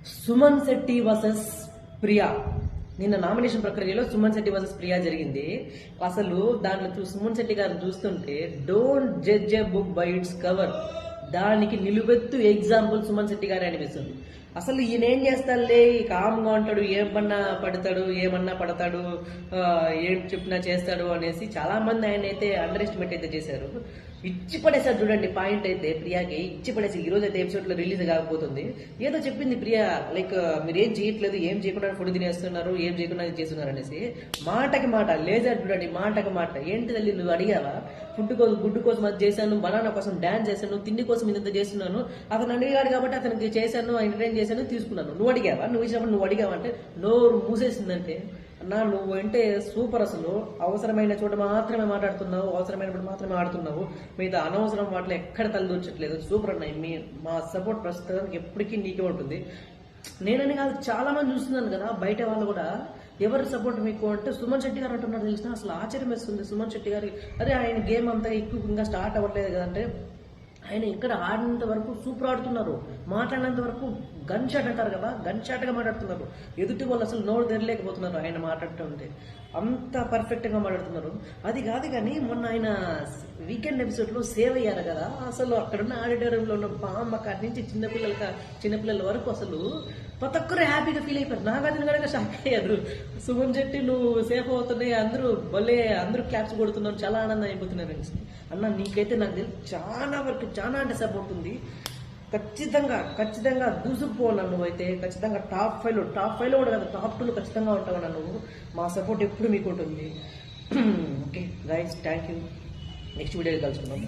Suman Shetty versus Priya. నిన్న nomination ప్రక్రియలో Suman Shetty versus Priya జరిగింది. అసలు దాంట్లో సుమన్ శెట్టి గారిని చూస్తుంటే don't judge a book by its cover, దానికి నిలువెత్తు ఎగ్జాంపుల్ సుమన్ శెట్టి గారే అనిపిస్తుంది. అసలు ఈయన ఏం చేస్తాడులే, కామ్గా ఉంటాడు, ఏమన్నా పడతాడు, ఏం చెప్పినా చేస్తాడు అనేసి చాలా మంది ఆయన అయితే అండర్ ఎస్టిమేట్ అయితే చేశారు. ఇచ్చి పడేసారు చూడండి పాయింట్ అయితే ప్రియాకి ఇచ్చి పడేసి. ఈ రోజు అయితే ఎపిసోడ్ లో రిలీజ్ కాకపోతుంది. ఏదో చెప్పింది ప్రియా, లైక్ మీరు ఏం చేయట్లేదు, ఏం చేయకుండా ఫుడ్ తినేస్తున్నారు, ఏం చేయకుండా చేస్తున్నారు అనేసి. మాటకి మాట లేజర్ చూడండి, మాటకి మాట. ఏంటి తల్లి నువ్వు అడిగావా? గుడ్డు కోసం అది చేశాను, బనానా కోసం డాన్స్ చేశాను, తిండి కోసం ఇంత చేస్తున్నాను, అతను అడిగాడు కాబట్టి అతనికి చేశాను, ఎంటర్టైన్ చేశాను, తీసుకున్నాను. నువ్వు అడిగావా? నువ్వు ఇచ్చినప్పుడు నువ్వు అడిగావా అంటే నోరు మూసేసిందంటే అన్నా నువ్వు అంటే సూపర్. అసలు అవసరమైన చోట మాత్రమే మాట్లాడుతున్నావు, అవసరమైనప్పుడు మాత్రమే ఆడుతున్నావు, మిగతా అనవసరం వాటిలో ఎక్కడ తలదూర్చట్లేదు. సూపర్ అన్న. మా సపోర్ట్ ప్రస్తుతానికి ఎప్పటికీ నీకే ఉంటుంది. నేనని కాదు, చాలా మంది చూస్తున్నాను కదా బయట వాళ్ళు కూడా. ఎవరి సపోర్ట్ మీకు అంటే సుమన్ శెట్టి గారు అంటున్నారు తెలిసిన. అసలు ఆశ్చర్యం వేస్తుంది సుమన్ శెట్టి గారికి. అదే ఆయన గేమ్ అంతా ఎక్కువగా స్టార్ట్ అవ్వట్లేదు కదంటే, ఆయన ఇక్కడ ఆడినంత వరకు సూపర్ ఆడుతున్నారు, మాట్లాడినంత వరకు గన్ షాట్ అంటారు కదా, గన్ షాట్గా మాట్లాడుతున్నారు. ఎదుటి వాళ్ళు అసలు నోరు తెరలేకపోతున్నారు ఆయన మాట్లాడుతుంటే, అంత పర్ఫెక్ట్గా మాట్లాడుతున్నారు. అది కాదు కానీ మొన్న ఆయన వీకెండ్ ఎపిసోడ్లో సేవ్ అయ్యారు కదా, అసలు అక్కడున్న ఆడిటోరియంలో ఉన్న బామ్మ కాడి నుంచి చిన్నపిల్లల వరకు అసలు ప్రతి ఒక్కరు హ్యాపీగా ఫీల్ అయిపోయారు. నాగార్జున గారు షాక్ అయ్యారు. సుమన్ శెట్టి నువ్వు సేఫ్ అవుతున్నాయి, అందరూ క్లాప్స్ కొడుతున్నారు, చాలా ఆనందం అయిపోతున్నారు అనేసి. అన్న నీకైతే నాకు తెలిసి చాలా వరకు చాలా అంటే సపోర్ట్ ఉంది. ఖచ్చితంగా దూసుకుపోన్నా నువ్వైతే. ఖచ్చితంగా టాప్ 5లో కూడా కదా, టాప్ 2లో ఖచ్చితంగా ఉంటావన్నా నువ్వు. మా సపోర్ట్ ఎప్పుడు మీకు ఉంటుంది. Okay guys, thank you. Next వీడియోకి కలుసుకుందాం.